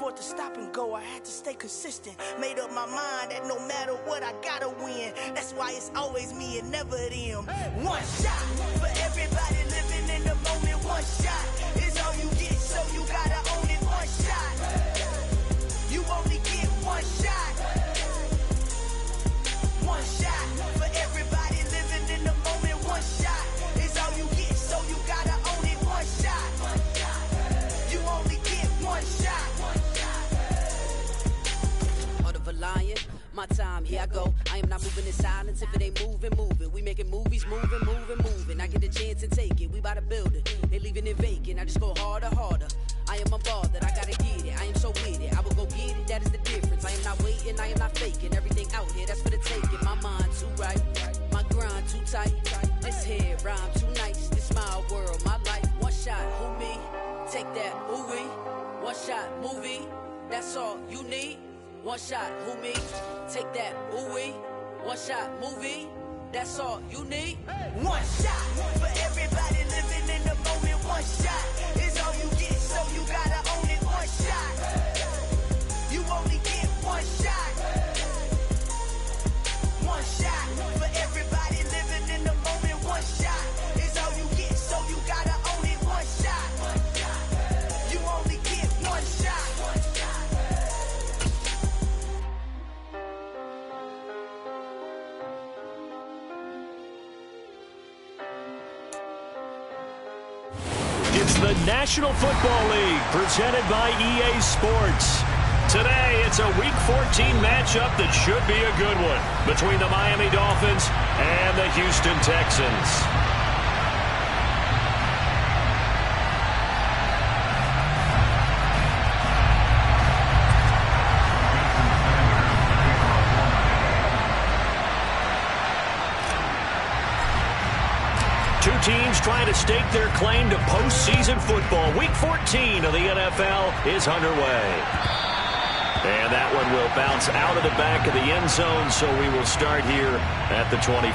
afford to stop and go. I had to stay consistent. Made up my mind that no matter what, I gotta win. That's why it's always me and never them. One shot for everybody living in the moment. One shot is all you get, so you gotta own it. One shot. You only get one shot. One shot for everybody living in the moment. One shot is all you get, so you gotta own it. One shot. You only get one shot. Heart of a lion, my time, here I go. I am not moving in silence. If it ain't moving, move it. We making movies, moving. I get a chance and take it. We bout to build it. They leaving it vacant. I just go harder. I am unbothered. I gotta get it. I am so with it. I will go get it. That is the difference. I am not waiting. I am not faking. Everything out here, that's for the taking. My mind too right. My grind too tight. This here rhyme too nice. This my world, my life. One shot, who me? Take that, who we? One shot, movie. That's all you need. One shot, who me? Take that, who we? One shot, movie. That's all you need. One shot for everybody living in the moment. One shot is all you get, so you gotta own it. One shot. You only get one shot. One shot for everybody living in the moment. One shot is all you get, so you gotta own it. One shot. You only get one shot. It's the National Football League presented by EA Sports. Today, it's a Week 14 matchup that should be a good one between the Miami Dolphins and the Houston Texans. Two teams trying to stake their claim to postseason football. Week 14 of the NFL is underway. And that one will bounce out of the back of the end zone, so we will start here at the 25.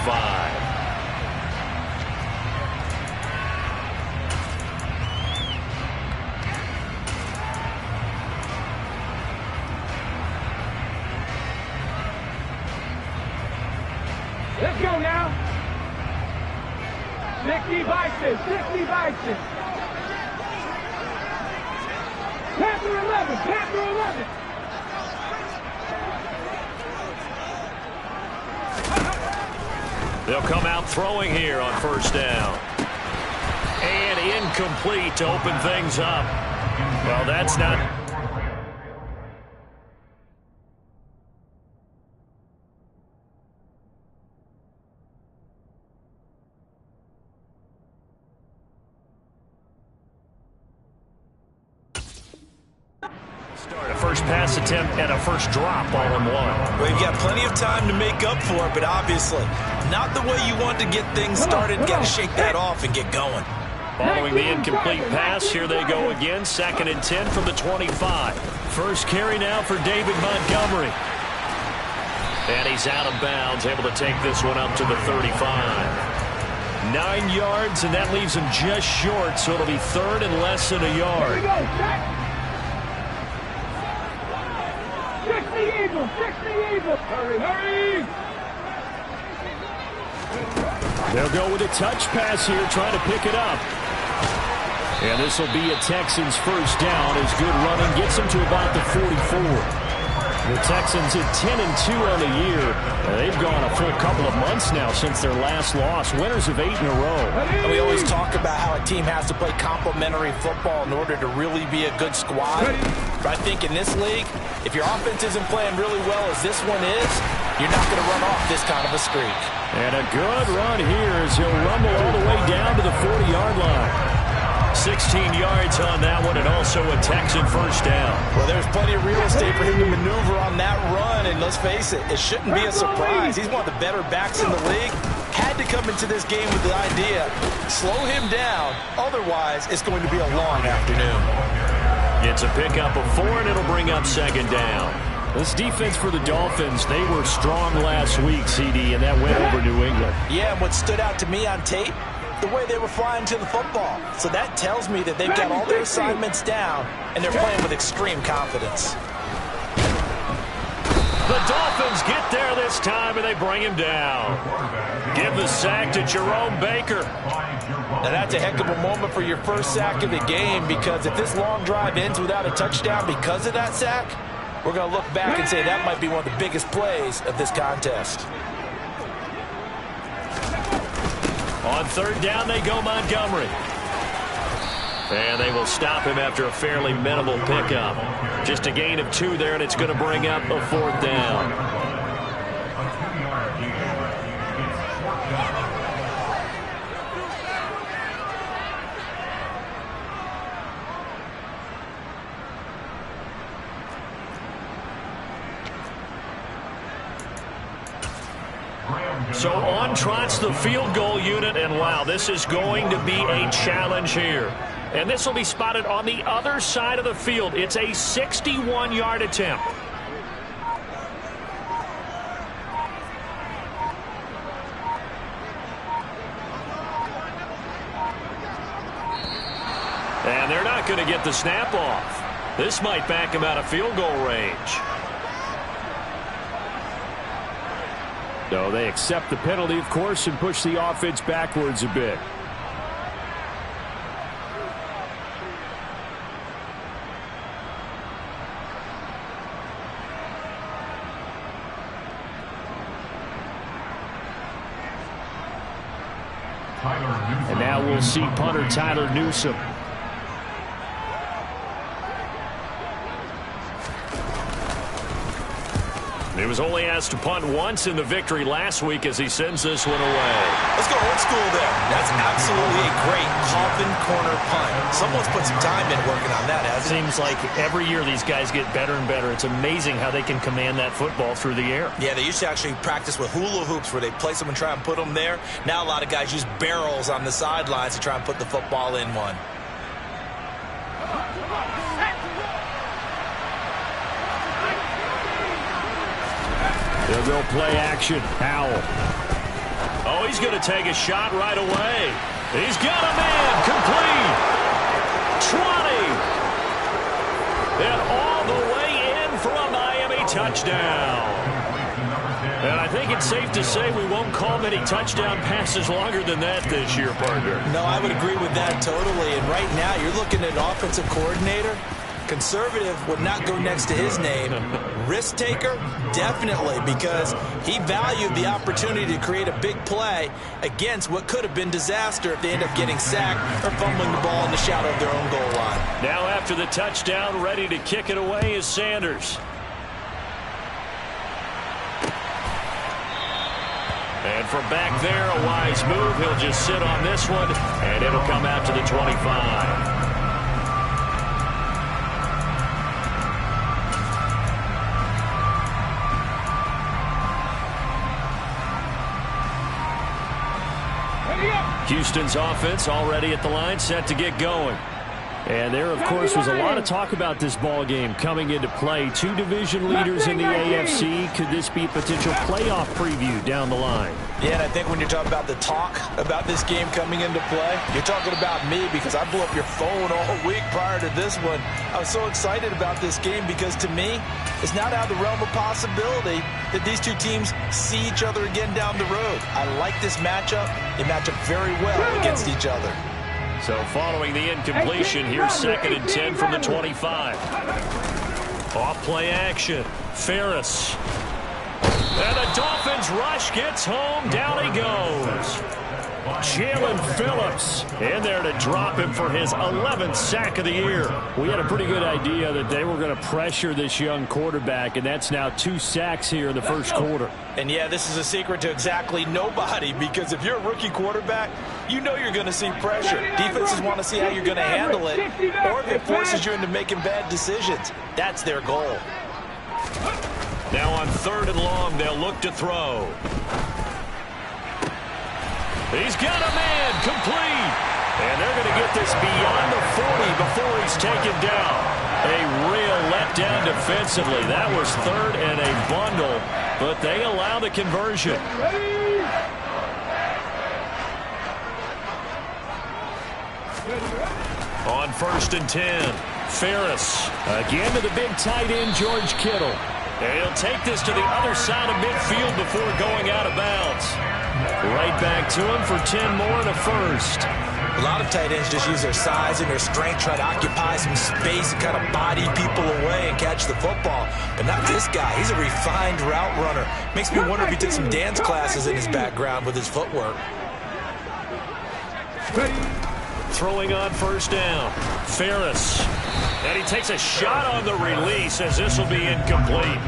Let's go now. 60 Vices. Panther 11. They'll come out throwing here on first down. And incomplete to open things up. Well, that's not... Start a first pass attempt and a first drop all in one. Well, you've got plenty of time to make up for it, but obviously not the way you want to get things started. Got to shake that off and get going. Following the incomplete pass, here they go again. 2nd and 10 from the 25. First carry now for David Montgomery. And he's out of bounds, able to take this one up to the 35. 9 yards, and that leaves him just short, so it'll be 3rd and less than a yard. 60 Eagles. Hurry. They'll go with a touch pass here, trying to pick it up. And this will be a Texans first down as good running gets them to about the 44. The Texans at 10-2 on the year. They've gone a full couple of months now since their last loss. Winners of 8 in a row. And we always talk about how a team has to play complementary football in order to really be a good squad. But I think in this league, if your offense isn't playing really well as this one is, you're not going to run off this kind of a streak. And a good run here as he'll rumble all the way down to the 40-yard line. 16 yards on that one, and also a Texan first down. Well, there's plenty of real estate for him to maneuver on that run, and let's face it, it shouldn't be a surprise. He's one of the better backs in the league. Had to come into this game with the idea, slow him down, otherwise it's going to be a long afternoon. It's a pickup of 4, and it'll bring up 2nd down. This defense for the Dolphins, they were strong last week, CD, and that went over New England. Yeah, and what stood out to me on tape, the way they were flying to the football. So that tells me that they've got all their assignments down, and they're playing with extreme confidence. The Dolphins get there this time, and they bring him down. Give the sack to Jerome Baker. Now that's a heck of a moment for your first sack of the game, because if this long drive ends without a touchdown because of that sack, we're going to look back and say that might be one of the biggest plays of this contest. On third down, they go Montgomery. And they will stop him after a fairly minimal pickup. Just a gain of 2 there, and it's going to bring up a 4th down. So on trots the field goal unit, and wow, this is going to be a challenge here. And this will be spotted on the other side of the field. It's a 61-yard attempt. And they're not going to get the snap off. This might back him out of field goal range. No, they accept the penalty, of course, and push the offense backwards a bit. And now we'll see punter Tyler Newsome. He was only asked to punt once in the victory last week as he sends this one away. Let's go old school there. That's absolutely a great coffin corner punt. Someone's put some time in working on that, hasn't it? Seems like every year these guys get better and better. It's amazing how they can command that football through the air. Yeah, they used to actually practice with hula hoops where they place them and try and put them there. Now a lot of guys use barrels on the sidelines to try and put the football in one. They'll go play action. Howell. Oh, he's going to take a shot right away. He's got a man. Complete. 20. And all the way in for a Miami touchdown. And I think it's safe to say we won't call many touchdown passes longer than that this year, partner. No, I would agree with that totally. And right now you're looking at an offensive coordinator. Conservative would not go next to his name. Risk taker, definitely, because he valued the opportunity to create a big play against what could have been disaster if they end up getting sacked or fumbling the ball in the shadow of their own goal line. Now after the touchdown, ready to kick it away is Sanders. And from back there, a wise move. He'll just sit on this one, and it'll come out to the 25. Houston's offense already at the line, set to get going. And there, of course, was a lot of talk about this ball game coming into play. 2 division leaders in the AFC. Could this be a potential playoff preview down the line? Yeah, and I think when you're talking about the talk about this game coming into play, you're talking about me, because I blew up your phone all week prior to this one. I was so excited about this game because, to me, it's not out of the realm of possibility that these two teams see each other again down the road. I like this matchup. They match up very well against each other. So following the incompletion, here's 2nd and 10 from the 25. Off play action. Ferris. And the Dolphins rush gets home. Down he goes. Jalen Phillips in there to drop him for his 11th sack of the year. We had a pretty good idea that they were going to pressure this young quarterback, and that's now 2 sacks here in the first quarter. And yeah, this is a secret to exactly nobody, because if you're a rookie quarterback, you know you're going to see pressure. Defenses want to see how you're going to handle it, or if it forces you into making bad decisions. That's their goal. Now on 3rd and long, they'll look to throw. He's got a man, complete. And they're going to get this beyond the 40 before he's taken down. A real letdown defensively. That was 3rd and a bundle, but they allow the conversion. On 1st and 10, Ferris. Again to the big tight end, George Kittle. And he'll take this to the other side of midfield before going out of bounds. Right back to him for 10 more and a first. A lot of tight ends just use their size and their strength, try to occupy some space and kind of body people away and catch the football. But not this guy. He's a refined route runner. Makes me wonder if he took some dance classes in his background with his footwork. Throwing on 1st down, Ferris. And he takes a shot on the release as this will be incomplete.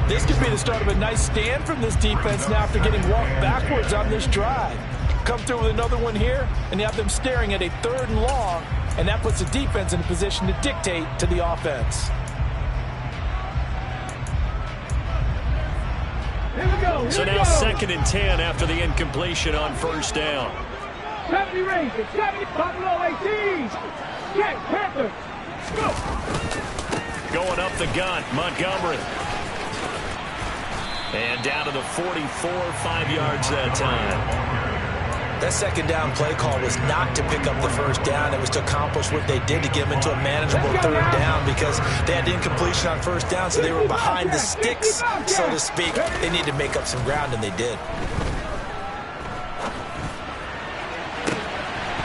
This could be the start of a nice stand from this defense now after getting walked backwards on this drive. Come through with another one here, and you have them staring at a 3rd and long, and that puts the defense in a position to dictate to the offense. Here we go. So now 2nd and 10 after the incompletion on 1st down. 70 Rangers, 70 Buffalo 18. Check, Panthers. Go. Going up the gun, Montgomery. And down to the 44, 5 yards that time. That 2nd down play call was not to pick up the 1st down. It was to accomplish what they did to get them into a manageable 3rd down because they had incompletion on 1st down, so they were behind the sticks, so to speak. They needed to make up some ground, and they did.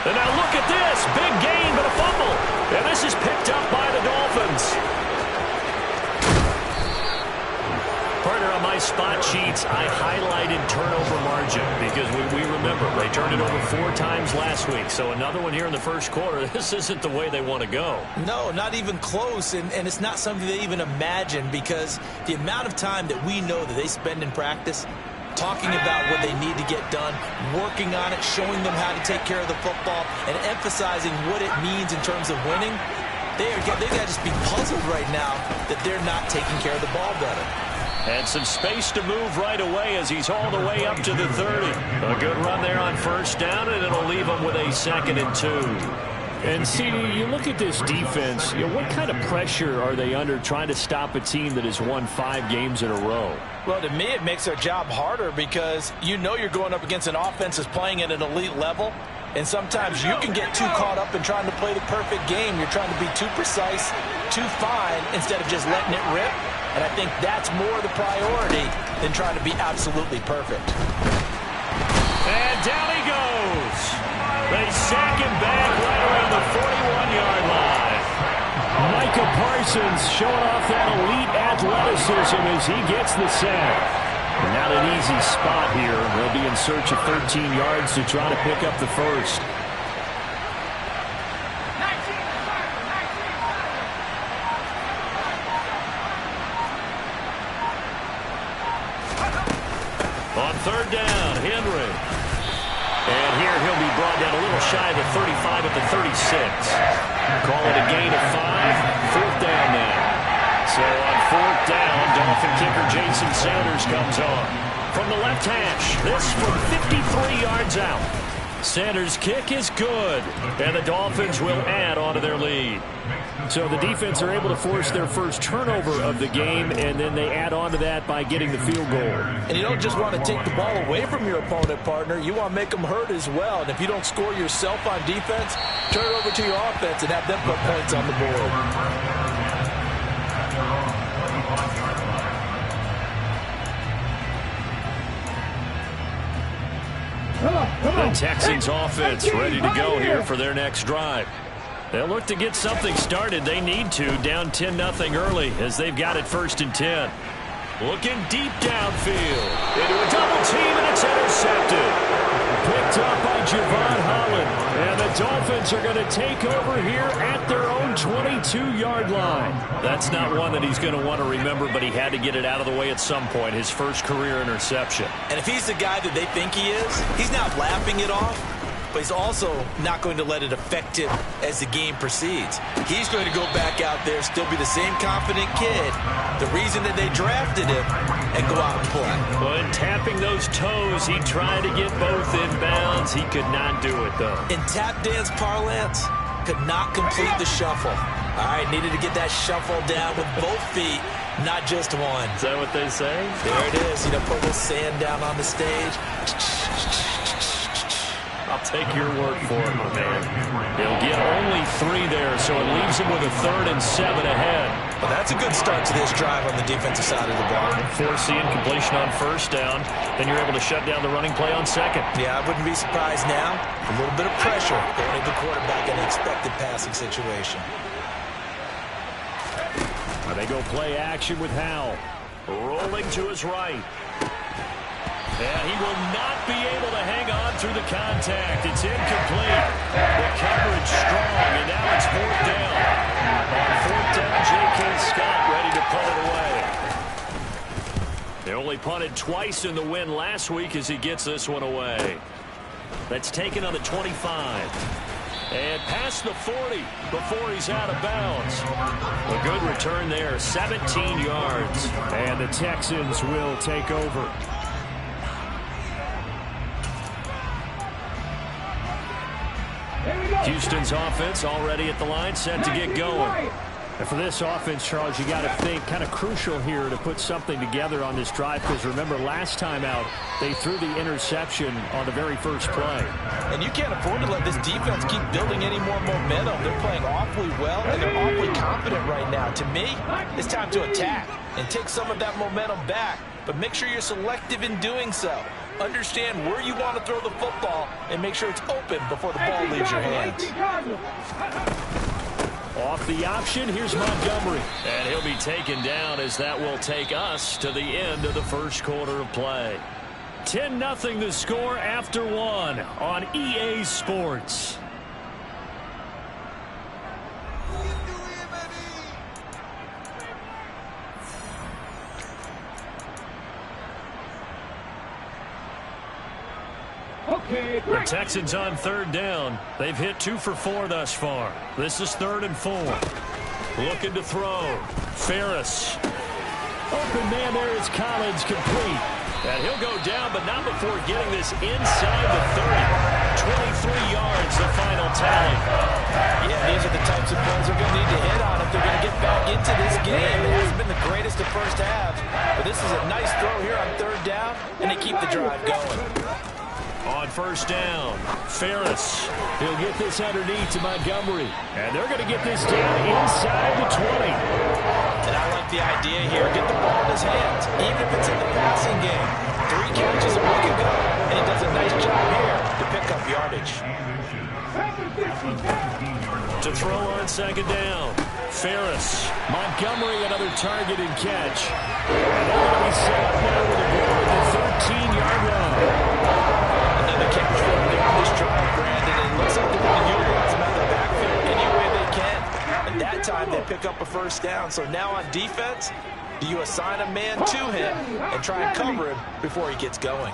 And now look at this. Big gain, but a fumble. And this is picked up by the Dolphins. Partner, on my spot sheets, I highlighted turnover margin because we remember they turned it over 4 times last week. So another one here in the 1st quarter. This isn't the way they want to go. No, not even close, and it's not something they even imagine because the amount of time that we know that they spend in practice talking about what they need to get done, working on it, showing them how to take care of the football, and emphasizing what it means in terms of winning, they've got to just be puzzled right now that they're not taking care of the ball better. And some space to move right away as he's all the way up to the 30. A good run there on 1st down, and it'll leave him with a 2nd and 2. And, CD, you look at this defense, what kind of pressure are they under trying to stop a team that has won 5 games in a row? Well, to me, it makes their job harder because you know you're going up against an offense that's playing at an elite level, and sometimes you can get too caught up in trying to play the perfect game. You're trying to be too precise, too fine, instead of just letting it rip. And I think that's more the priority than trying to be absolutely perfect. And down he goes. They sack him back right around the 41-yard line. Micah Parsons showing off that elite athleticism as he gets the sack. Not an easy spot here. They'll be in search of 13 yards to try to pick up the 1st. On 3rd down, Henry. And here he'll be brought down a little shy of the 35 at the 36. Call it a gain of 5. 4th down now. So on 4th down, Dolphin kicker Jason Sanders comes on. From the left hash, this from 53 yards out. Sanders' kick is good, and the Dolphins will add on to their lead. So the defense are able to force their 1st turnover of the game, and then they add on to that by getting the field goal. And you don't just want to take the ball away from your opponent, partner. You want to make them hurt as well. And if you don't score yourself on defense, turn it over to your offense and have them put points on the board. The Texans offense ready to go here for their next drive. They'll look to get something started. They need to, down 10-0 early as they've got it 1st and 10. Looking deep downfield. Into a double team, and it's intercepted. Picked up by Javon Holland. And the Dolphins are going to take over here at their own 22-yard line. That's not one that he's going to want to remember, but he had to get it out of the way at some point. His 1st career interception. And if he's the guy that they think he is, he's not laughing it off. But he's also not going to let it affect him as the game proceeds. He's going to go back out there, still be the same confident kid, the reason that they drafted him, and go out and play. Well, in tapping those toes, he tried to get both inbounds. He could not do it, though. In tap dance parlance, could not complete the shuffle. All right, needed to get that shuffle down with both feet, not just one. Is that what they say? There it is. Put a little sand down on the stage. I'll take your word for it, my man. He'll get only 3 there, so it leaves him with a 3rd and 7 ahead. Well, that's a good start to this drive on the defensive side of the ball. Force the incompletion on 1st down, then you're able to shut down the running play on 2nd. Yeah, I wouldn't be surprised now. A little bit of pressure going into the quarterback in an expected passing situation. They go play action with Howell. Rolling to his right. And he will not be able to hang on through the contact. It's incomplete. The coverage strong, and now it's 4th down. On 4th down, J.K. Scott ready to punt it away. They only punted twice in the win last week as he gets this one away. That's taken on the 25. And past the 40 before he's out of bounds. A good return there, 17 yards. And the Texans will take over. Houston's offense already at the line, set to get going. And for this offense, Charles, you got to think kind of crucial here to put something together on this drive, because remember last time out they threw the interception on the very first play. And you can't afford to let this defense keep building any more momentum. They're playing awfully well, and they're awfully confident right now. To me, it's time to attack and take some of that momentum back, but make sure you're selective in doing so. Understand where you want to throw the football and make sure it's open before the ball leaves your hands. Off the option, here's Montgomery. And he'll be taken down as that will take us to the end of the first quarter of play. 10-0 the score after 1 on EA Sports. The Texans on 3rd down. They've hit 2 for 4 thus far. This is 3rd and 4. Looking to throw. Ferris. Open man there is Collins, complete. And he'll go down, but not before getting this inside the 30. 23 yards, the final tally. Yeah, these are the types of plays they're going to need to hit on if they're going to get back into this game. It hasn't been the greatest of first halves, but this is a nice throw here on 3rd down, and they keep the drive going. On 1st down, Ferris. He'll get this underneath to Montgomery. And they're going to get this down inside the 20. And I like the idea here. Get the ball in his hands, even if it's in the passing game. 3 catches a week ago, and he does a nice job here to pick up yardage. To throw on 2nd down, Ferris. Montgomery, another target and catch. And they're going to be set up now with a goal at the 13-yard line. Another catch for him on this drive, Brandon. And it looks like they're going to utilize him out of the backfield any way they can. And that time they pick up a 1st down. So now on defense, do you assign a man to him and try and cover him before he gets going?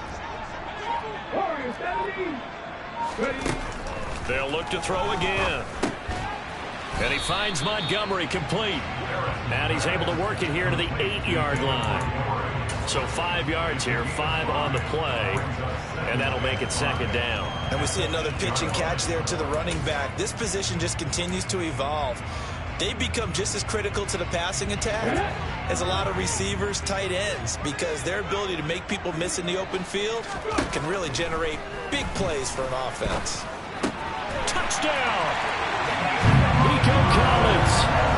They'll look to throw again. And he finds Montgomery complete. And he's able to work it here to the 8-yard line. So 5 yards here, 5 on the play. And that'll make it 2nd down. And we see another pitch and catch there to the running back. This position just continues to evolve. They become just as critical to the passing attack as a lot of receivers, tight ends, because their ability to make people miss in the open field can really generate big plays for an offense. Touchdown! Nico Collins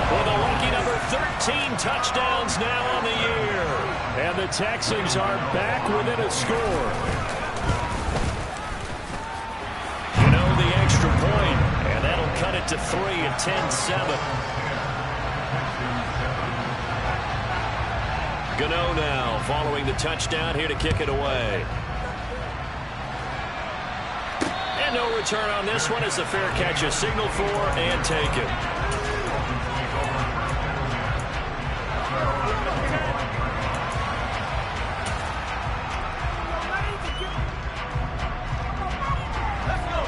with a lucky number 13 touchdowns now on the year. And the Texans are back within a score. You know, the extra point, and that'll cut it to 3 at 10-7. Gano now following the touchdown here to kick it away. And no return on this one as the fair catch is signaled for and taken.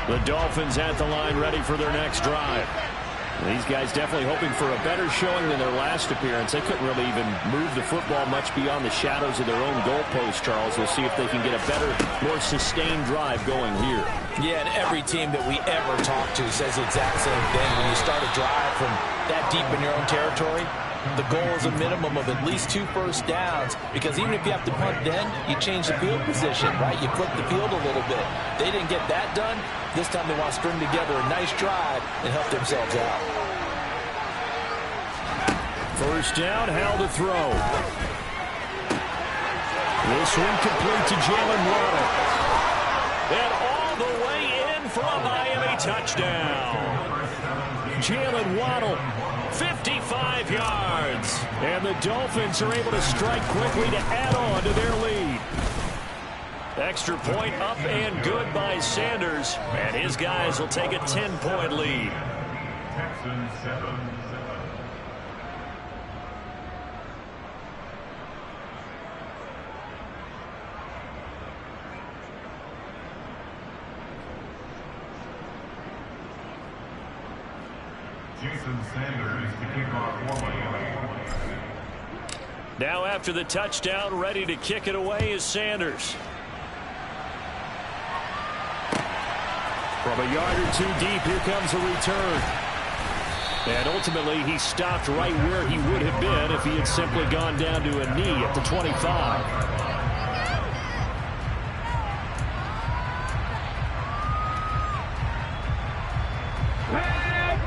The Dolphins at the line ready for their next drive. These guys definitely hoping for a better showing than their last appearance. They couldn't really even move the football much beyond the shadows of their own goalpost, Charles. We'll see if they can get a better, more sustained drive going here. Yeah, and every team that we ever talk to says the exact same thing. When you start a drive from that deep in your own territory, The goal is a minimum of at least 2 first downs, because even if you have to punt then, you change the field position, right? You flip the field a little bit. They didn't get that done. This time they want to string together a nice drive and help themselves out. First down, Howell to throw. This one complete to Jalen Waddle. And all the way in for a Miami touchdown. Jalen Waddle, 55 yards. and the Dolphins are able to strike quickly to add on to their lead. Extra point up and good by Sanders, and his guys will take a 10-point lead. Texans 7. Jason Sanders to kick off for Miami. Now after the touchdown, ready to kick it away is Sanders. From a yard or 2 deep, here comes a return. And ultimately, he stopped right where he would have been if he had simply gone down to a knee at the 25.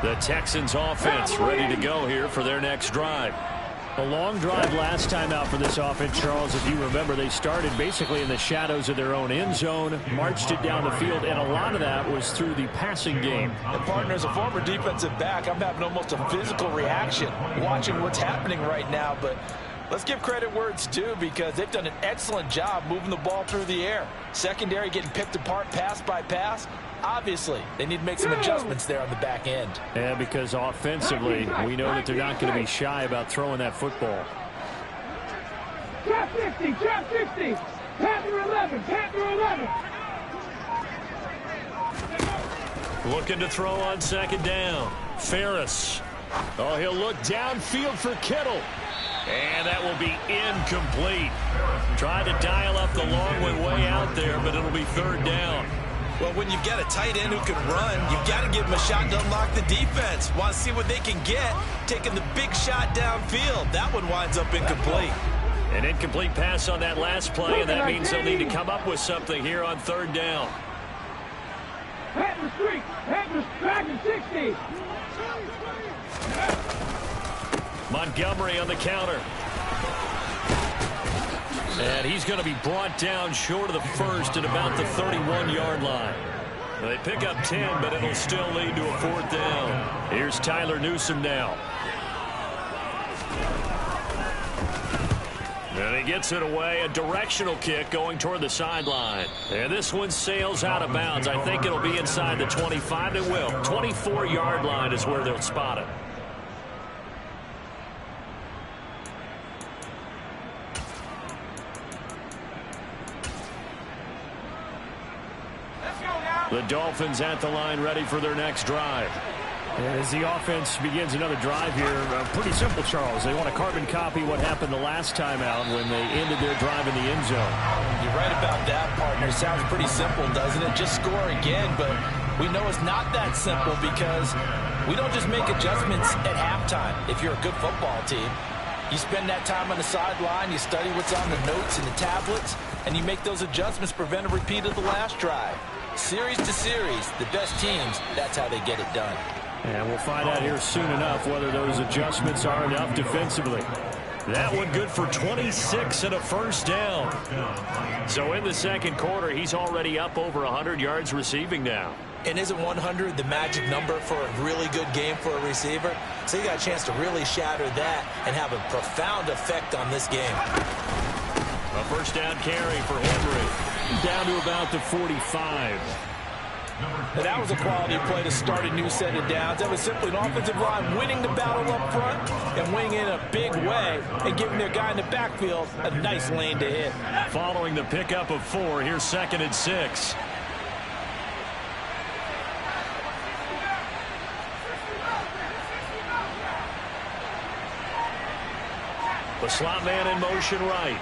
The Texans offense ready to go here for their next drive. A long drive last time out for this offense, Charles. If you remember, they started basically in the shadows of their own end zone, marched it down the field, and a lot of that was through the passing game. And partner, as a former defensive back, I'm having almost a physical reaction watching what's happening right now. But let's give credit where it's due, because they've done an excellent job moving the ball through the air. Secondary getting picked apart pass by pass. Obviously, they need to make some adjustments there on the back end. Yeah, because offensively, we know that they're not going to be shy about throwing that football. Trap 60, trap 60. Panther 11, Panther 11. Looking to throw on second down. Ferris. Oh, he'll look downfield for Kittle. And that will be incomplete. Tried to dial up the long one way out there, but it'll be third down. Well, when you've got a tight end who can run, you've got to give him a shot to unlock the defense. Want to see what they can get, taking the big shot downfield. That one winds up incomplete. An incomplete pass on that last play, and that means they'll need to come up with something here on third down. Panther streak, Panther back in 60. Montgomery on the counter. And he's going to be brought down short of the first at about the 31-yard line. They pick up 10, but it'll still lead to a fourth down. Here's Tyler Newsome now. And he gets it away, a directional kick going toward the sideline. And this one sails out of bounds. I think it'll be inside the 25. It will. 24-yard line is where they'll spot it. The Dolphins at the line ready for their next drive. As the offense begins another drive here, pretty simple, Charles. They want to carbon copy what happened the last time out when they ended their drive in the end zone. You're right about that, partner. Sounds pretty simple, doesn't it? Just score again, but we know it's not that simple, because we don't just make adjustments at halftime. If you're a good football team, you spend that time on the sideline, you study what's on the notes and the tablets, and you make those adjustments, prevent a repeat of the last drive. Series to series, the best teams, that's how they get it done. And we'll find out here soon enough whether those adjustments are enough defensively. That one good for 26 and a first down. So in the second quarter, he's already up over 100 yards receiving now. And isn't 100 the magic number for a really good game for a receiver? So you got a chance to really shatter that and have a profound effect on this game. A first down carry for Henry. Down to about the 45. And that was a quality play to start a new set of downs. That was simply an offensive line winning the battle up front and winning in a big way and giving their guy in the backfield a nice lane to hit. Following the pickup of 4, here's 2nd and 6. The slot man in motion right.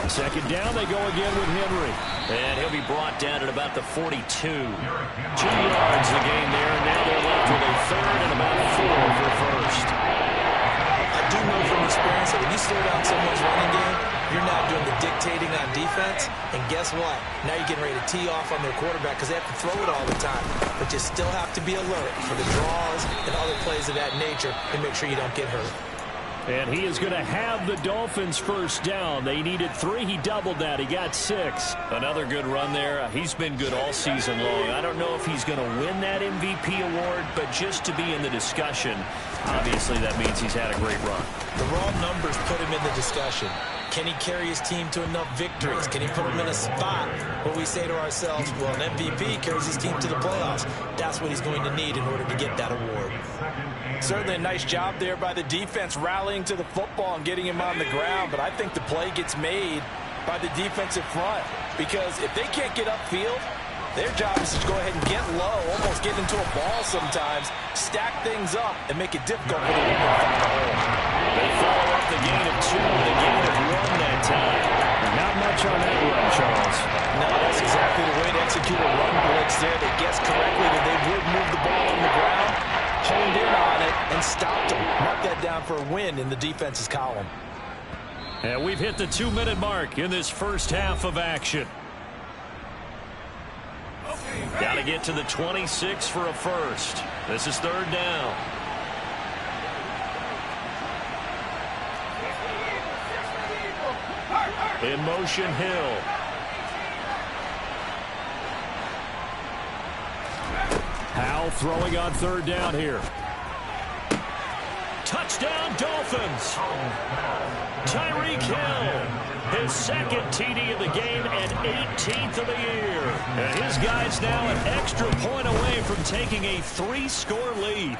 Second down, they go again with Henry. And he'll be brought down at about the 42. 2 yards the game there. Now they're left with a third and about 4 for first. I do know from experience that when you slow down someone's running game, you're now doing the dictating on defense. And guess what? Now you're getting ready to tee off on their quarterback because they have to throw it all the time. But you still have to be alert for the draws and other plays of that nature and make sure you don't get hurt. And he is going to have the Dolphins first down. They needed 3. He doubled that. He got 6. Another good run there. He's been good all season long. I don't know if he's going to win that MVP award, but just to be in the discussion, obviously that means he's had a great run. The raw numbers put him in the discussion. Can he carry his team to enough victories? Can he put them in a spot where we say to ourselves, well, an MVP carries his team to the playoffs. That's what he's going to need in order to get that award. Certainly a nice job there by the defense rallying to the football and getting him on the ground, but I think the play gets made by the defensive front because if they can't get upfield, their job is to go ahead and get low, almost get into a ball sometimes, stack things up, and make it difficult for them to find a hole. They follow up the gain of 2 with a gain of 1 that time. Not much on that run, Charles. No, that's exactly the way to execute a run blitz there. They guessed correctly that they would move the ball on the ground, honed in on it, and stopped them. Mark that down for a win in the defense's column. And we've hit the 2-minute mark in this first half of action. Got to get to the 26 for a first. This is 3rd down. In motion, Hill. Howell throwing on 3rd down here. Touchdown, Dolphins. Tyreek Hill, his 2nd TD of the game and 18th of the year. And his guy's now an extra point away from taking a 3-score lead.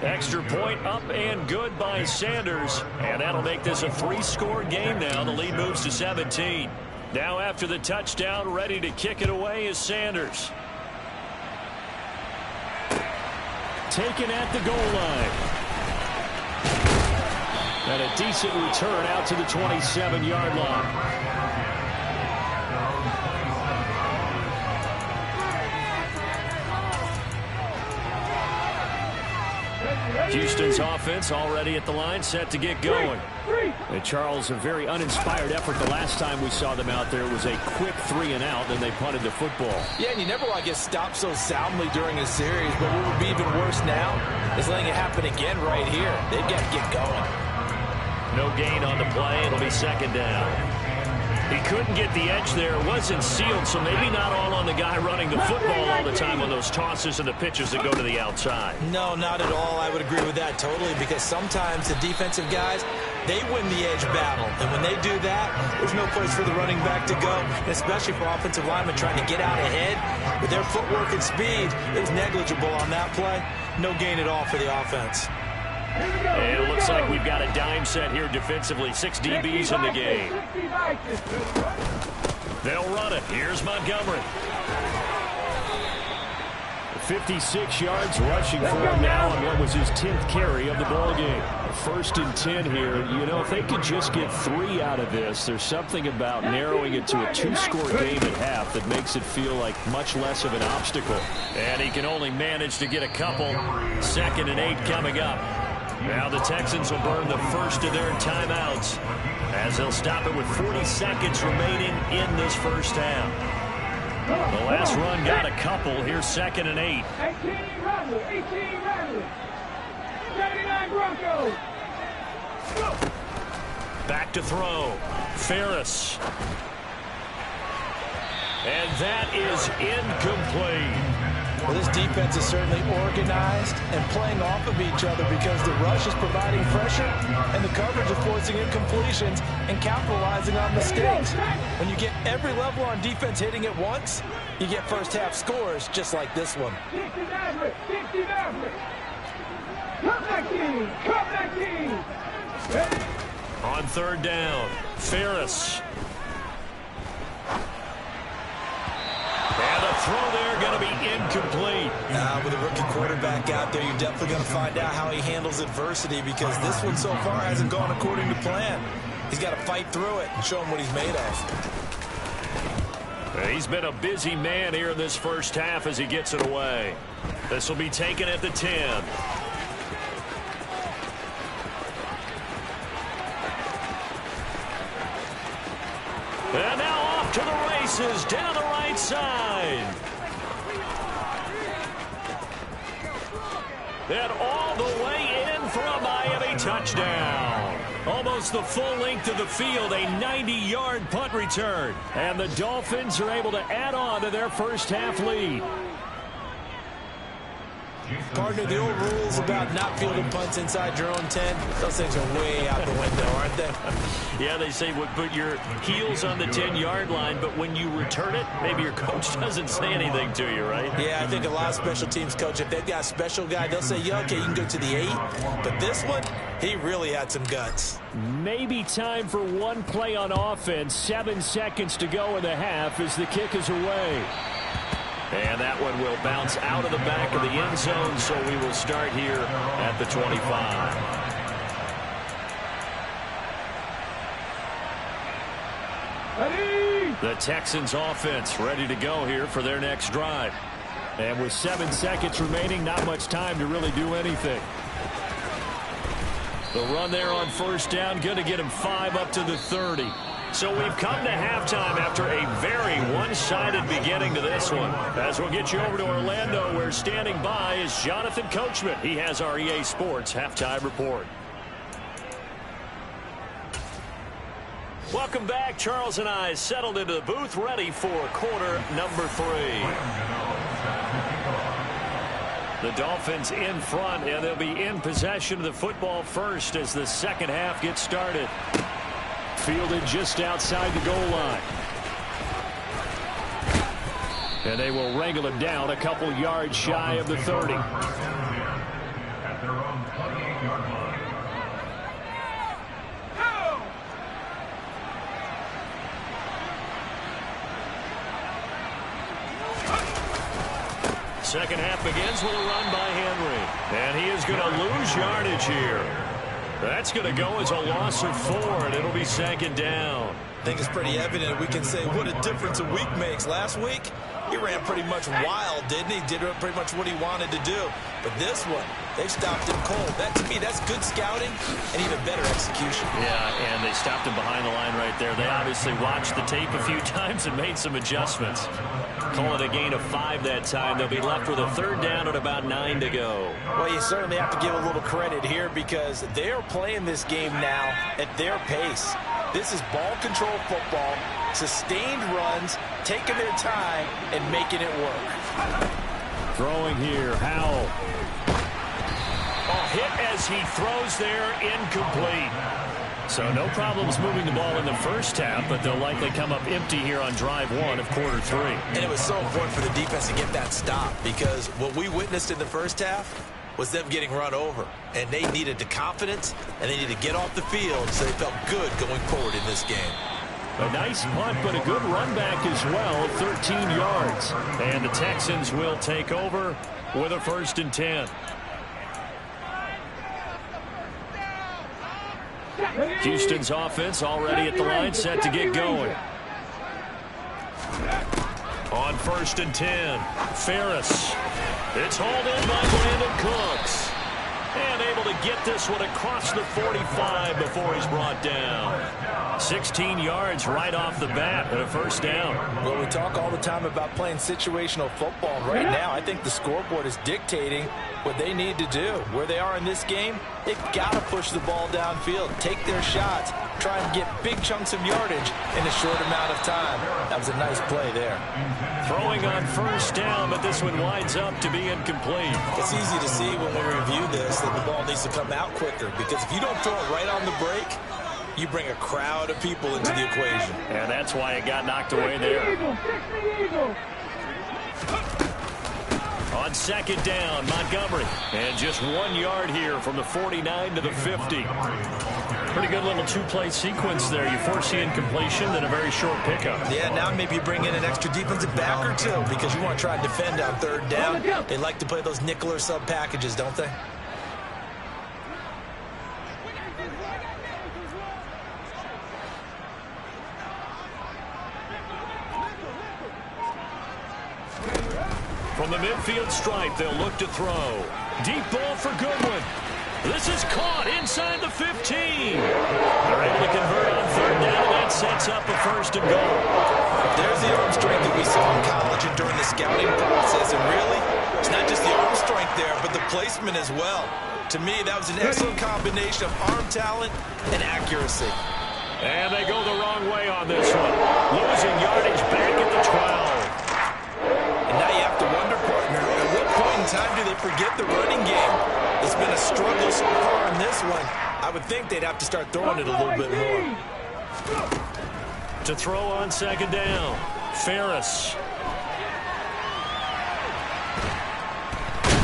Extra point up and good by Sanders. And that'll make this a 3-score game now. The lead moves to 17. Now after the touchdown, ready to kick it away is Sanders. Taken at the goal line. And a decent return out to the 27-yard line. Houston's offense already at the line, set to get going. And Charles, a very uninspired effort. The last time we saw them out there was a quick 3-and-out, then they punted the football. Yeah, and you never want to get stopped so soundly during a series, but what would be even worse now is letting it happen again right here. They've got to get going. No gain on the play. It'll be 2nd down. He couldn't get the edge there. It wasn't sealed, so maybe not all on the guy running the football all the time on those tosses and the pitches that go to the outside. No, not at all. I would agree with that totally because sometimes the defensive guys, they win the edge battle. And when they do that, there's no place for the running back to go, especially for offensive linemen trying to get out ahead. With their footwork and speed, it was negligible on that play. No gain at all for the offense. And it looks like we've got a dime set here defensively. 6 DBs in the game. They'll run it. Here's Montgomery. 56 yards rushing for him now on what was his 10th carry of the ball game. 1st and 10 here. You know, if they could just get 3 out of this, there's something about narrowing it to a 2-score game at half that makes it feel like much less of an obstacle. And he can only manage to get a couple. 2nd and 8 coming up. Now the Texans will burn the first of their timeouts as they'll stop it with 40 seconds remaining in this first half. The last run got a couple. Here's 2nd and 8. 18 Rattler. 79 Broncos. Back to throw. Ferris. And that is incomplete. Well, this defense is certainly organized and playing off of each other because the rush is providing pressure and the coverage is forcing incompletions and capitalizing on mistakes. When you get every level on defense hitting at once, you get first half scores just like this one. 60 Maverick. Come back team. Ready? On 3rd down, Ferris. And a throw there going to be incomplete. With a rookie quarterback out there, you're definitely going to find out how he handles adversity because this one so far hasn't gone according to plan. He's got to fight through it and show him what he's made of. He's been a busy man here in this first half as he gets it away. This will be taken at the 10. And now off to the races down the right side. And all the way in for a Miami touchdown. Almost the full length of the field, a 90-yard punt return. And the Dolphins are able to add on to their first half lead. Partner, the old rules about not fielding punts inside your own 10, those things are way out the window, aren't they? Yeah, they say put your heels on the 10-yard line, but when you return it, maybe your coach doesn't say anything to you, right? Yeah, I think a lot of special teams coach, if they've got a special guy, they'll say, yeah, okay, you can go to the 8. But this one, he really had some guts. Maybe time for one play on offense. 7 seconds to go in the half as the kick is away. And that one will bounce out of the back of the end zone, so we will start here at the 25. Ready? The Texans offense ready to go here for their next drive. And with 7 seconds remaining, not much time to really do anything. The run there on first down, going to get him 5 up to the 30. So we've come to halftime after a very one-sided beginning to this one. As we'll get you over to Orlando, where standing by is Jonathan Coachman. He has our EA Sports halftime report. Welcome back. Charles and I settled into the booth, ready for quarter number 3. The Dolphins in front, and they'll be in possession of the football first as the second half gets started. Fielded just outside the goal line. And they will wrangle him down a couple yards shy of the 30. At their own 28-yard line. Second half begins with a run by Henry. And he is going to lose yardage here. That's going to go as a loss of 4, and it'll be second down. I think it's pretty evident. We can say what a difference a week makes. Last week, he ran pretty much wild, didn't he? Did pretty much what he wanted to do. But this one, they stopped him cold. That, to me, that's good scouting and even better execution. Yeah, and they stopped him behind the line right there. They obviously watched the tape a few times and made some adjustments. Call it a gain of 5 that time. They'll be left with a third down at about 9 to go. Well, you certainly have to give a little credit here because they are playing this game now at their pace. This is ball control football, sustained runs, taking their time, and making it work. Throwing here, Howell. A hit as he throws there, incomplete. So no problems moving the ball in the first half, but they'll likely come up empty here on drive 1 of quarter 3. And it was so important for the defense to get that stop because what we witnessed in the first half was them getting run over. And they needed the confidence, and they needed to get off the field so they felt good going forward in this game. A nice punt, but a good run back as well, 13 yards. And the Texans will take over with a 1st and 10. Houston's offense already at the line, set to get going. On 1st and 10, Ferris. It's hauled in by Brandon Cooks. And able to get this one across the 45 before he's brought down. 16 yards right off the bat and a 1st down. Well, we talk all the time about playing situational football. Right now, I think the scoreboard is dictating what they need to do. Where they are in this game, they've got to push the ball downfield, take their shots, try and get big chunks of yardage in a short amount of time. That was a nice play there. Throwing on 1st down, but this one winds up to be incomplete. It's easy to see when we review this that the ball needs to come out quicker because if you don't throw it right on the break, you bring a crowd of people into the equation. And that's why it got knocked away there. On 2nd down, Montgomery. And just 1 yard here from the 49 to the 50. Pretty good little 2-play sequence there. You force the incompletion, then a very short pickup. Yeah, now maybe you bring in an extra defensive back or two because you want to try and defend on 3rd down. They like to play those nickel or sub packages, don't they? From the midfield stripe, they'll look to throw. Deep ball for Goodwin. This is caught inside the 15. They're able to convert on third down, and that sets up a first and goal. There's the arm strength that we saw in college and during the scouting process. And really, it's not just the arm strength there, but the placement as well. To me, that was an excellent combination of arm talent and accuracy. And they go the wrong way on this one. Losing yardage back at the 12. And now you have to wonder, partner, at what point in time do they forget the running game? It's been a struggle so far in this one. I would think they'd have to start throwing it a little bit more. To throw on second down, Ferris.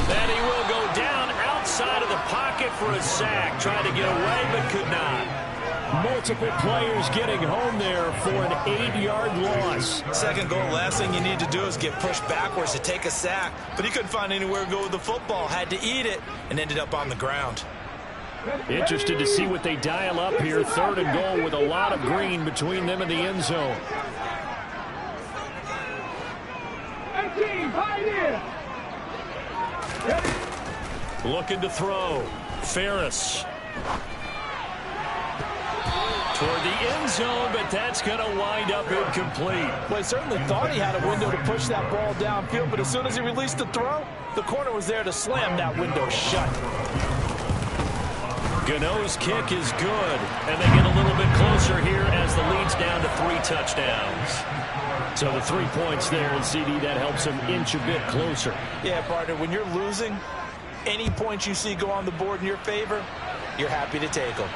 And he will go down outside of the pocket for a sack. Tried to get away, but could not. Multiple players getting home there for an 8-yard loss. Second goal, last thing you need to do is get pushed backwards to take a sack. But he couldn't find anywhere to go with the football. Had to eat it and ended up on the ground. Interested to see what they dial up here. Third and goal with a lot of green between them and the end zone. 18, pioneer. Looking to throw. Ferris. Toward the end zone, but that's going to wind up incomplete. Well, he certainly thought he had a window to push that ball downfield, but as soon as he released the throw, the corner was there to slam that window shut. Gano's kick is good, and they get a little bit closer here as the lead's down to 3 touchdowns. So the 3 points there, and CD, that helps them inch a bit closer. Yeah, partner, when you're losing, any points you see go on the board in your favor, you're happy to take them.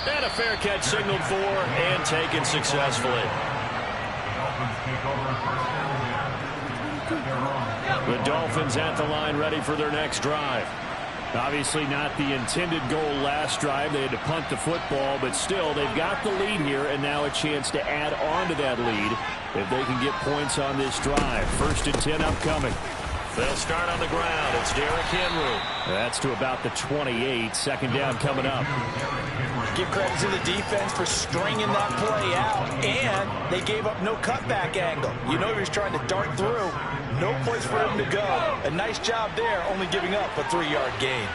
And a fair catch signaled for and taken successfully. The Dolphins at the line ready for their next drive. Obviously not the intended goal last drive. They had to punt the football, but still they've got the lead here and now a chance to add on to that lead if they can get points on this drive. 1st and 10 upcoming. They'll start on the ground. It's Derrick Henry. That's to about the 28. Second down coming up. Give credit to the defense for stringing that play out, and they gave up no cutback angle. You know he was trying to dart through. No place for him to go. A nice job there, only giving up a 3-yard gain.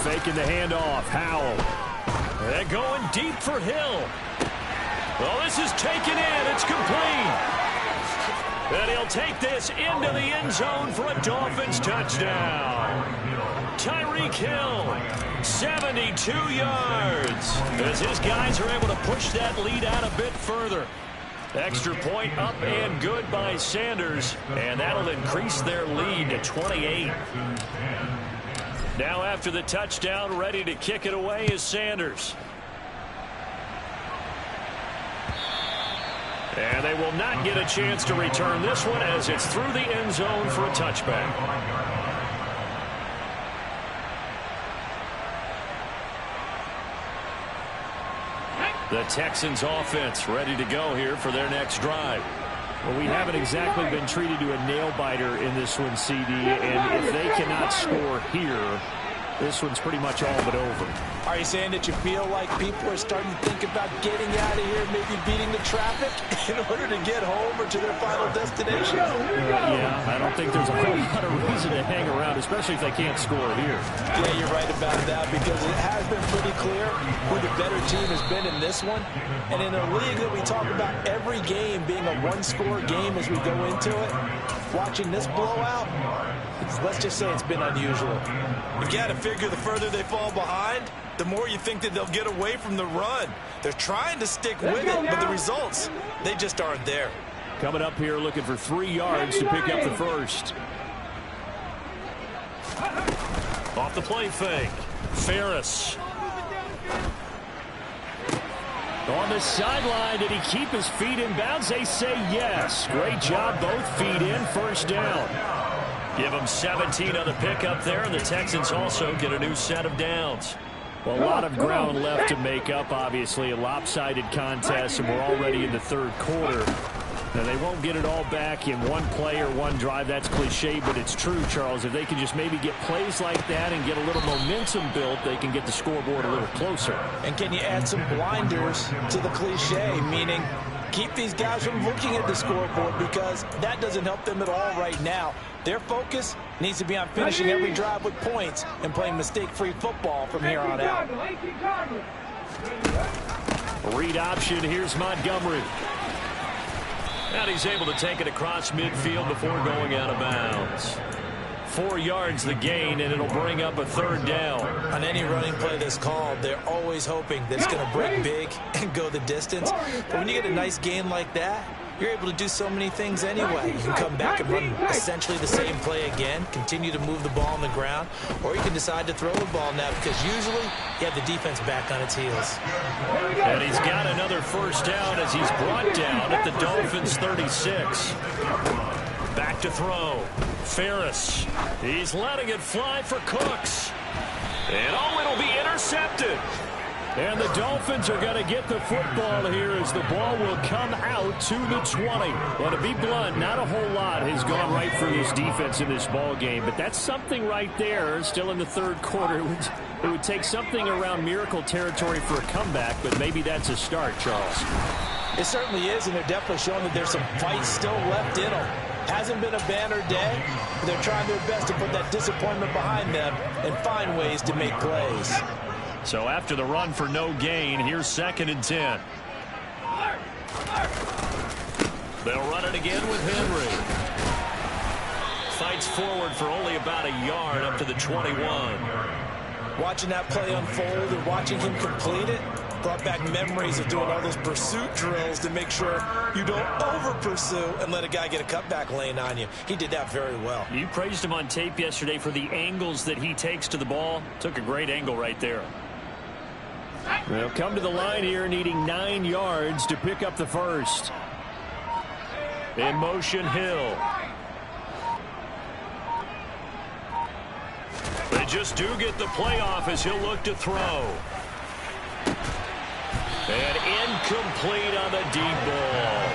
Faking the handoff. Howell. They're going deep for Hill. Well, this is taken in. It's complete. And he'll take this into the end zone for a Dolphins touchdown. Tyreek Hill, 72 yards. As his guys are able to push that lead out a bit further. Extra point up and good by Sanders. And that'll increase their lead to 28. Now after the touchdown, ready to kick it away is Sanders. And they will not get a chance to return this one as it's through the end zone for a touchback. The Texans offense ready to go here for their next drive. Well, we haven't exactly been treated to a nail-biter in this one, CD, and if they cannot score here, this one's pretty much all but over. Are you saying that you feel like people are starting to think about getting out of here, maybe beating the traffic in order to get home or to their final destination? Yeah, I don't think there's a whole lot of reason to hang around, especially if they can't score here. Yeah, you're right about that because it has been pretty clear who the better team has been in this one. And in a league that we talk about every game being a one-score game as we go into it, watching this blowout, let's just say it's been unusual. You got to figure the further they fall behind, the more you think that they'll get away from the run. They're trying to stick with it, but the results, they just aren't there. Coming up here looking for 3 yards to pick up the first. Off the play fake. Ferris. On the sideline, did he keep his feet in bounds? They say yes. Great job, both feet in, first down. Give them 17 on the pickup there, and the Texans also get a new set of downs. Well, a lot of ground left to make up, obviously. A lopsided contest, and we're already in the third quarter. Now, they won't get it all back in one play or one drive. That's cliche, but it's true, Charles. If they can just maybe get plays like that and get a little momentum built, they can get the scoreboard a little closer. And can you add some blinders to the cliche, meaning Keep these guys from looking at the scoreboard because that doesn't help them at all right now. Their focus needs to be on finishing every drive with points and playing mistake-free football from here on out. Read option. Here's Montgomery. And he's able to take it across midfield before going out of bounds. 4 yards the gain, and it'll bring up a 3rd down. On any running play that's called, they're always hoping that it's going to break big and go the distance. But when you get a nice gain like that, you're able to do so many things anyway. You can come back and run essentially the same play again, continue to move the ball on the ground, or you can decide to throw the ball now because usually you have the defense back on its heels. And he's got another 1st down as he's brought down at the Dolphins' 36. Back to throw. Ferris. He's letting it fly for Cooks. And it'll be intercepted. And the Dolphins are going to get the football here as the ball will come out to the 20. Well, to be blunt, not a whole lot has gone right for this defense in this ball game, but that's something right there. Still in the 3rd quarter. It would take something around miracle territory for a comeback, but maybe that's a start, Charles. It certainly is, and they're definitely showing that there's some fight still left in them. Hasn't been a banner day, but they're trying their best to put that disappointment behind them and find ways to make plays. So after the run for no gain, here's 2nd and 10. They'll run it again with Henry. Fights forward for only about a yard up to the 21. Watching that play unfold and watching him complete it brought back memories of doing all those pursuit drills to make sure you don't over-pursue and let a guy get a cutback lane on you. He did that very well. You praised him on tape yesterday for the angles that he takes to the ball. Took a great angle right there. They'll come to the line here needing 9 yards to pick up the 1st. In motion, Hill. They just do get the playoff as he'll look to throw. And incomplete on the deep ball.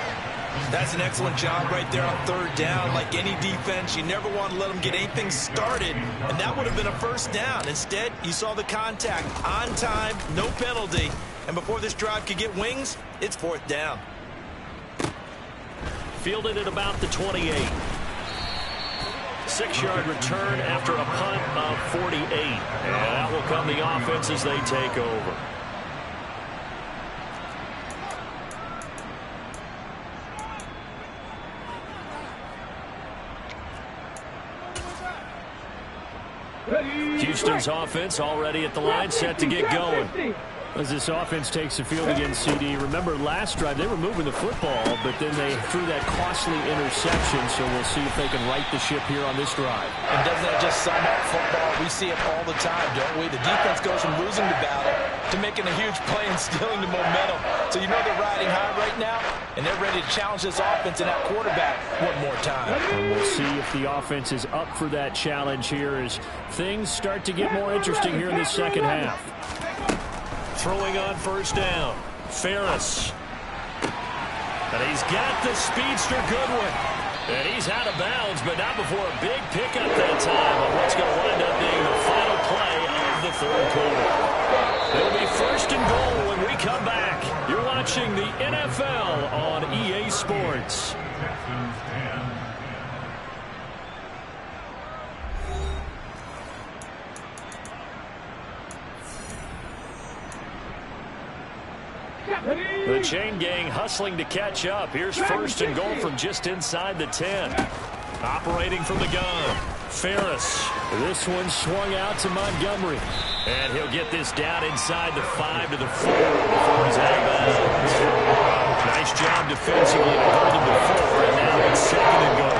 That's an excellent job right there on 3rd down. Like any defense, you never want to let them get anything started, and that would have been a 1st down. Instead, you saw the contact on time, no penalty, and before this drive could get wings, it's 4th down. Fielded at about the 28. 6-yard return after a punt of 48. And that will come the offense as they take over. Houston's offense already at the line, set to get going. As this offense takes the field against CD. Remember last drive, they were moving the football, but then they threw that costly interception, so we'll see if they can right the ship here on this drive. And doesn't that just sum up football? We see it all the time, don't we? The defense goes from losing the battle to making a huge play and stealing the momentum. So you know they're riding high right now, and they're ready to challenge this offense and that quarterback one more time. And we'll see if the offense is up for that challenge here as things start to get more interesting here in the 2nd half. Throwing on 1st down. Ferris. And he's got the speedster Goodwin. And he's out of bounds, but not before a big pickup that time on what's going to wind up being the final play of the 3rd quarter. It'll be 1st and goal when we come back. You're watching the NFL on EA Sports. The chain gang hustling to catch up. Here's 1st and goal from just inside the 10. Operating from the gun. Ferris. This one swung out to Montgomery. And he'll get this down inside the 5 to the 4 before he's out of bounds. Nice job defensively to hold him to 4. And now it's 2nd and goal.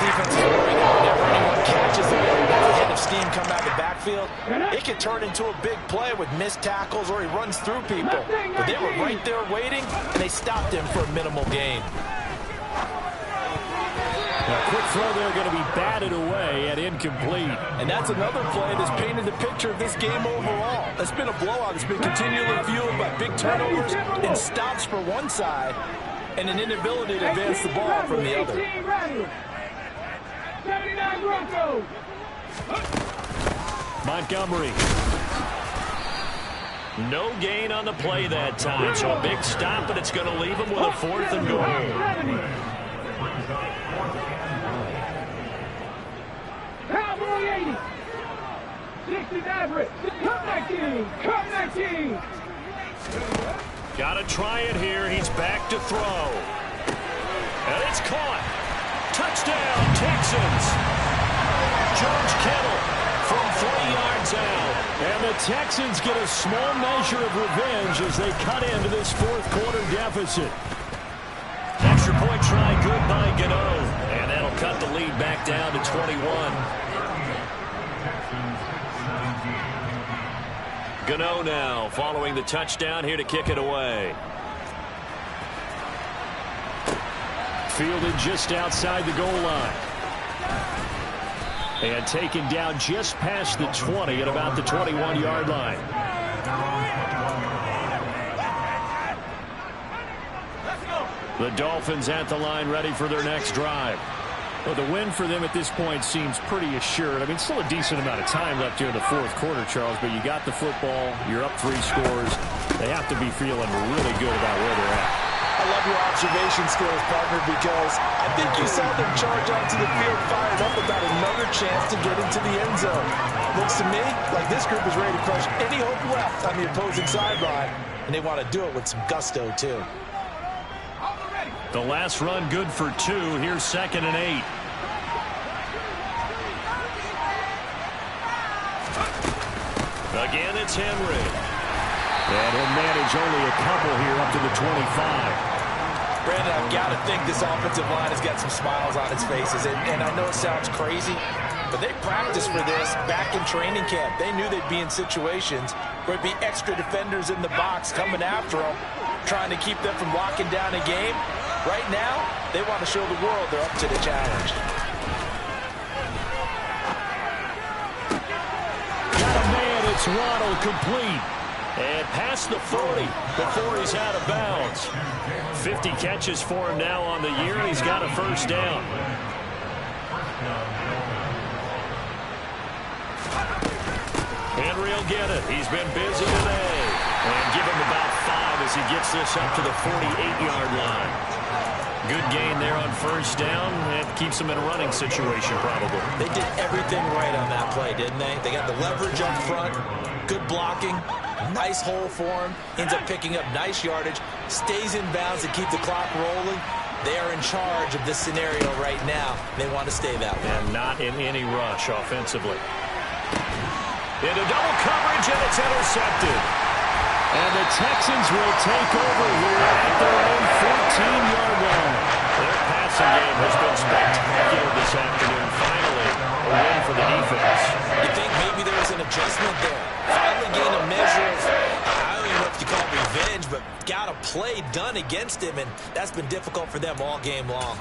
Defense is worried whenever anyone catches the ball. That head of steam come out of the backfield, it can turn into a big play with missed tackles or he runs through people. But they were right there waiting, and they stopped him for a minimal gain. A quick throw there going to be batted away and incomplete. And that's another play that's painted the picture of this game overall. It's been a blowout. It's been continually fueled by big turnovers and stops for one side and an inability to advance the ball from the other. 79 Broncos. Montgomery. No gain on the play that time, so a big stop, but it's going to leave him with a 4th and goal. Cowboy 80. 60 average. Come that king. Come that king. Got to try it here. He's back to throw. And it's caught. Touchdown, Texans. George Kittle from 3 yards out. And the Texans get a small measure of revenge as they cut into this 4th quarter deficit. Extra point try good by Gano. And that'll cut the lead back down to 21. Gano now following the touchdown here to kick it away. Fielded just outside the goal line. And taken down just past the 20 at about the 21-yard line. The Dolphins at the line ready for their next drive. Well, the win for them at this point seems pretty assured. I mean, still a decent amount of time left here in the 4th quarter, Charles, but you got the football, you're up 3 scores. They have to be feeling really good about where they're at. I love your observation skills, partner, because I think you saw them charge onto the field fired up about another chance to get into the end zone. Looks to me like this group is ready to crush any hope left on the opposing sideline, and they want to do it with some gusto, too. The last run good for 2. Here's 2nd and 8. Again, it's Henry. And he'll manage only a couple here up to the 25. Brandon, I've got to think this offensive line has got some smiles on its faces. And I know it sounds crazy, but they practiced for this back in training camp. They knew they'd be in situations where it'd be extra defenders in the box coming after them, trying to keep them from locking down a game. Right now, they want to show the world they're up to the challenge. Got a man, it's Ronald complete. And past the 40 before he's out of bounds. 50 catches for him now on the year, and he's got a 1st down. Henry will get it. He's been busy today. And give him about 5 as he gets this up to the 48-yard line. Good gain there on 1st down. It keeps him in a running situation, probably. They did everything right on that play, didn't they? They got the leverage up front, good blocking, nice hole for him, ends up picking up nice yardage, stays in bounds to keep the clock rolling. They are in charge of this scenario right now. They want to stay that way. And not in any rush offensively. Into double coverage, and it's intercepted. And the Texans will take over here at their own 14-yard line. Their passing game has been spectacular this afternoon. Finally, a win for the defense. You think maybe there was an adjustment there? Finally gained a measure of, I don't even know if you call it revenge, but got a play done against him, and that's been difficult for them all game long.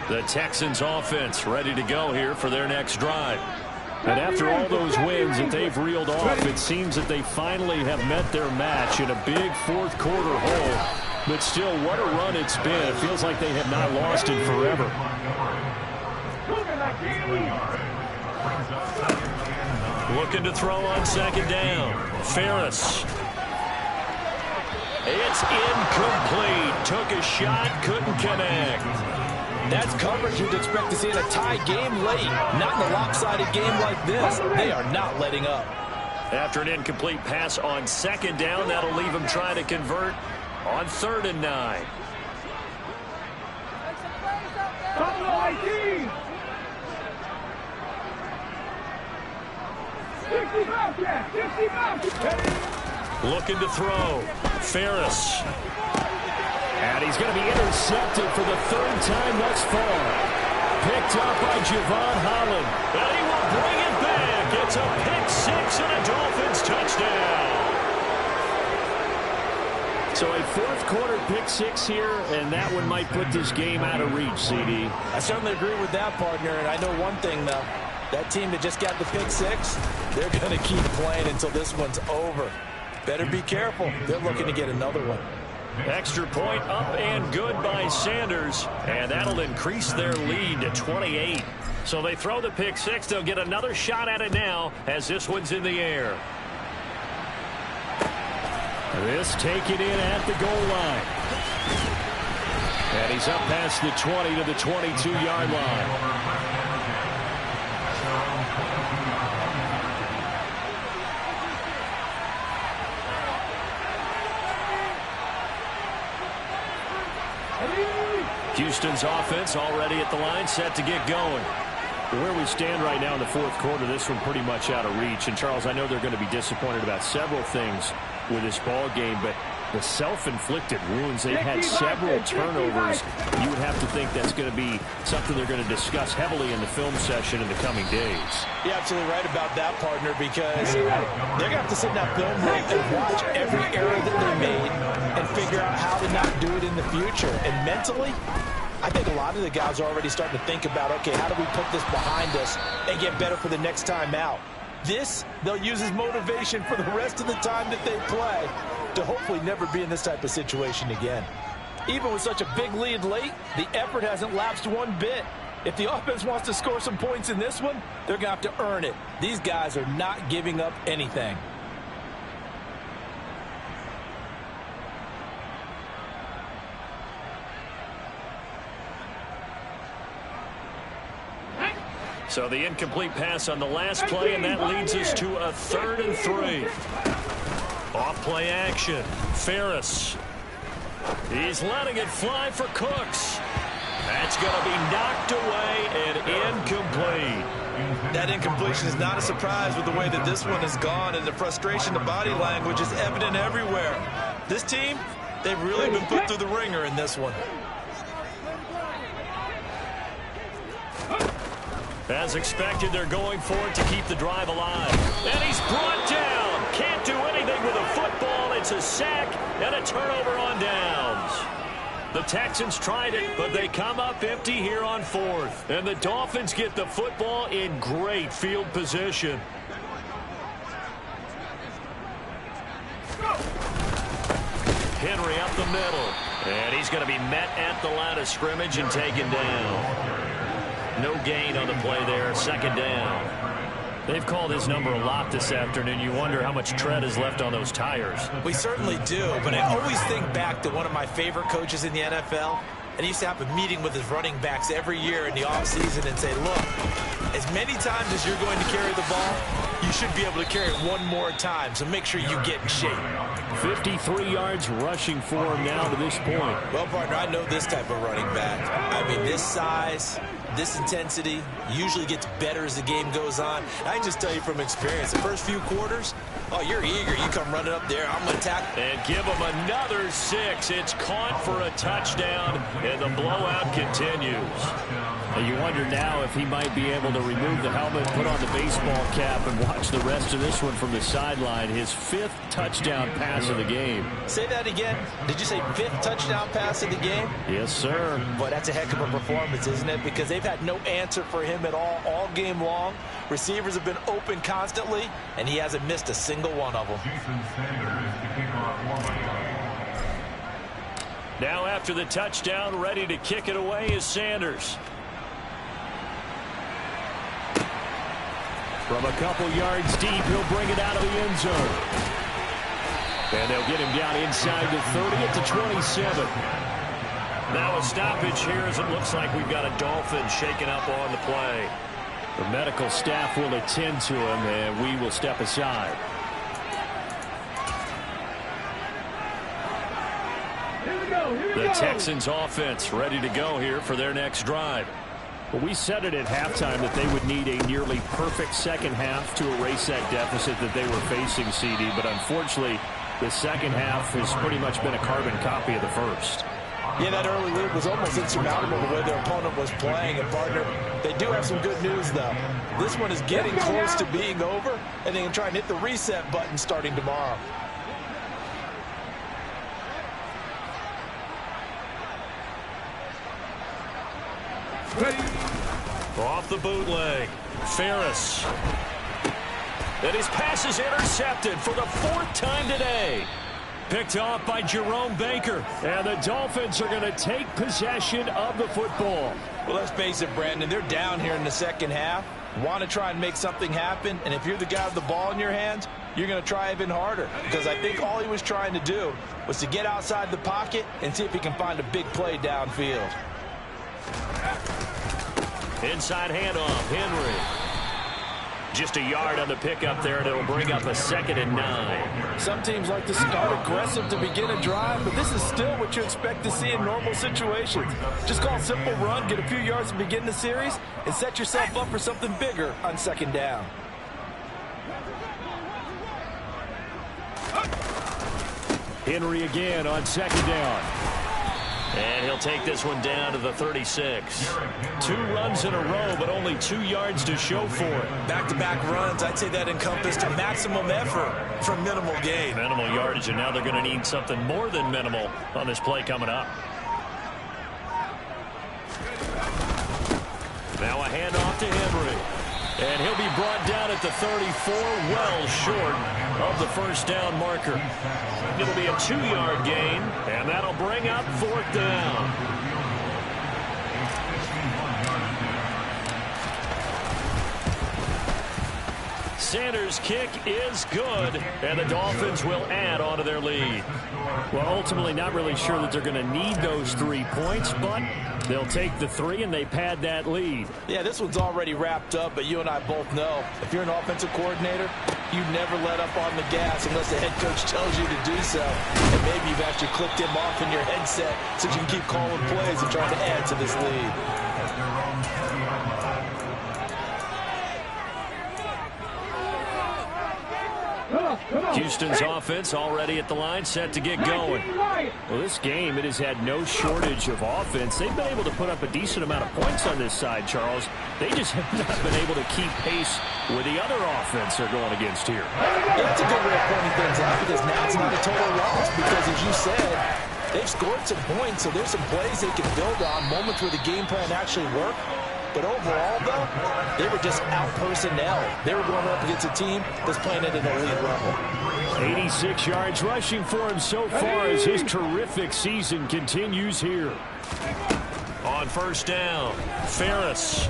The Texans offense ready to go here for their next drive. And after all those wins that they've reeled off, it seems that they finally have met their match in a big 4th quarter hole. But still, what a run it's been. It feels like they have not lost it forever. Looking to throw on 2nd down. Ferris. It's incomplete. Took a shot, couldn't connect. That's coverage you'd expect to see in a tie game late. Not in a lopsided game like this. They are not letting up. After an incomplete pass on 2nd down, that'll leave him trying to convert on 3rd and 9. Looking to throw. Ferris. And he's going to be intercepted for the 3rd time thus far. Picked up by Javon Holland. And he will bring it back. It's a pick 6 and a Dolphins touchdown. So a 4th quarter pick 6 here, and that one might put this game out of reach, CD. I certainly agree with that, partner. And I know one thing, though. That team that just got the pick 6, they're going to keep playing until this one's over. Better be careful. They're looking to get another one. Extra point up and good by Sanders. And that'll increase their lead to 28. So they throw the pick six. They'll get another shot at it now as this one's in the air. This taken in at the goal line. And he's up past the 20 to the 22-yard line. Houston's offense already at the line, set to get going. Where we stand right now in the fourth quarter, this one pretty much out of reach. And, Charles, I know they're going to be disappointed about several things with this ball game, but the self-inflicted wounds, they've had several turnovers. You would have to think that's going to be something they're going to discuss heavily in the film session in the coming days. You're absolutely right about that, partner, because they're going to have to sit in that film room and watch every error that they made and figure out how to not do it in the future. And mentally, I think a lot of the guys are already starting to think about, okay, how do we put this behind us and get better for the next time out? This, they'll use as motivation for the rest of the time that they play to hopefully never be in this type of situation again. Even with such a big lead late, the effort hasn't lapsed one bit. If the offense wants to score some points in this one, they're going to have to earn it. These guys are not giving up anything. So the incomplete pass on the last play, and that leads us to a 3rd and 3. Off play action. Ferris. He's letting it fly for Cooks. That's going to be knocked away and incomplete. That incompletion is not a surprise with the way that this one has gone, and the frustration, the body language is evident everywhere. This team, they've really been put through the ringer in this one. As expected, they're going for it to keep the drive alive. And he's brought down. Can't do anything with a football. It's a sack and a turnover on downs. The Texans tried it, but they come up empty here on 4th. And the Dolphins get the football in great field position. Henry up the middle. And he's going to be met at the line of scrimmage and taken down. No gain on the play there, 2nd down. They've called his number a lot this afternoon. You wonder how much tread is left on those tires. We certainly do, but I always think back to one of my favorite coaches in the NFL, and he used to have a meeting with his running backs every year in the offseason and say, look, as many times as you're going to carry the ball, you should be able to carry it one more time, so make sure you get in shape. 53 yards rushing for him now to this point. Well, partner, I know this type of running back. I mean, this size, this intensity usually gets better as the game goes on. I can just tell you from experience, the first few quarters, oh, you're eager. You come running up there, I'm going to tackle. And give him another 6. It's caught for a touchdown, and the blowout continues. And you wonder now if he might be able to remove the helmet, put on the baseball cap, and watch the rest of this one from the sideline. His 5th touchdown pass of the game. Say that again. Did you say 5th touchdown pass of the game? Yes, sir. Boy, that's a heck of a performance, isn't it? Because they've had no answer for him at all game long. Receivers have been open constantly, and he hasn't missed a single one of them. Now after the touchdown, ready to kick it away is Sanders. From a couple yards deep, he'll bring it out of the end zone. And they'll get him down inside the 30 at the 27. Now a stoppage here as it looks like we've got a Dolphin shaken up on the play. The medical staff will attend to him, and we will step aside. The Texans offense ready to go here for their next drive. Well, we said it at halftime that they would need a nearly perfect second half to erase that deficit that they were facing, CD. But unfortunately, the second half has pretty much been a carbon copy of the first. Yeah, that early lead was almost insurmountable the way their opponent was playing. And, partner, they do have some good news, though. This one is getting close to being over, and they can try and hit the reset button starting tomorrow. Off the bootleg, Ferris. And his pass is intercepted for the 4th time today. Picked off by Jerome Baker. And the Dolphins are going to take possession of the football. Well, let's face it, Brandon, they're down here in the second half. Want to try and make something happen, and if you're the guy with the ball in your hands, you're going to try even harder, because I think all he was trying to do was to get outside the pocket and see if he can find a big play downfield. Inside handoff, Henry. Just a yard on the pickup there, and it'll bring up a 2nd and 9. Some teams like to start aggressive to begin a drive, but this is still what you expect to see in normal situations. Just call a simple run, get a few yards to begin the series, and set yourself up for something bigger on 2nd down. Henry again on 2nd down. And he'll take this one down to the 36. 2 runs in a row, but only 2 yards to show for it. Back-to-back runs, I'd say that encompassed a maximum effort for minimal gain. Minimal yardage, and now they're going to need something more than minimal on this play coming up. Now a handoff to Henry. And he'll be brought down at the 34, well short of the 1st down marker. It'll be a 2-yard gain, and that'll bring up 4th down. Sanders' kick is good, and the Dolphins will add on to their lead. Well, ultimately not really sure that they're going to need those 3 points, but they'll take the 3 and they pad that lead. Yeah, this one's already wrapped up, but you and I both know if you're an offensive coordinator, you never let up on the gas unless the head coach tells you to do so. And maybe you've actually clicked him off in your headset so you can keep calling plays and trying to add to this lead. Houston's offense already at the line, set to get going. Well, this game, it has had no shortage of offense. They've been able to put up a decent amount of points on this side, Charles. They just have not been able to keep pace with the other offense they're going against here. Yeah, that's a good way of pointing things out, because now it's not a total loss, because as you said, they've scored some points, so there's some plays they can build on, moments where the game plan actually worked. But overall, though, they were just out-personnel. They were going up against a team that's playing at an elite level. 86 yards rushing for him so far as his terrific season continues here. On 1st down, Ferris.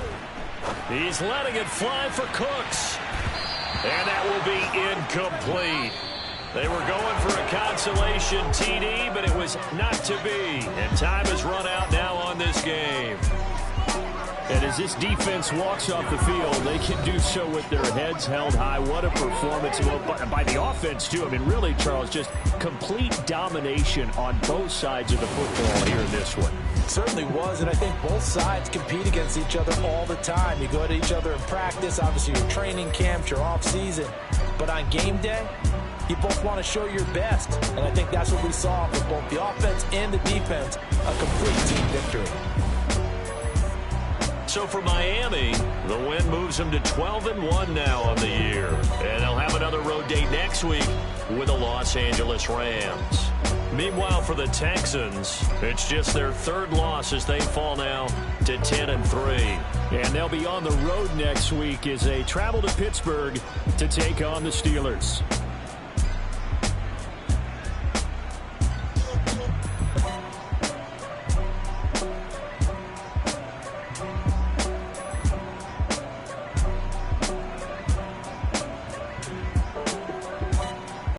He's letting it fly for Cooks. And that will be incomplete. They were going for a consolation TD, but it was not to be. And time has run out now on this game. And as this defense walks off the field, they can do so with their heads held high. What a performance by the offense, too. I mean, really, Charles, just complete domination on both sides of the football here in this one. It certainly was, and I think both sides compete against each other all the time. You go at each other in practice, obviously your training camps, your off-season. But on game day, you both want to show your best. And I think that's what we saw for both the offense and the defense, a complete team victory. So for Miami, the win moves them to 12-1 now on the year. And they'll have another road day next week with the Los Angeles Rams. Meanwhile, for the Texans, it's just their 3rd loss as they fall now to 10-3. And they'll be on the road next week as they travel to Pittsburgh to take on the Steelers.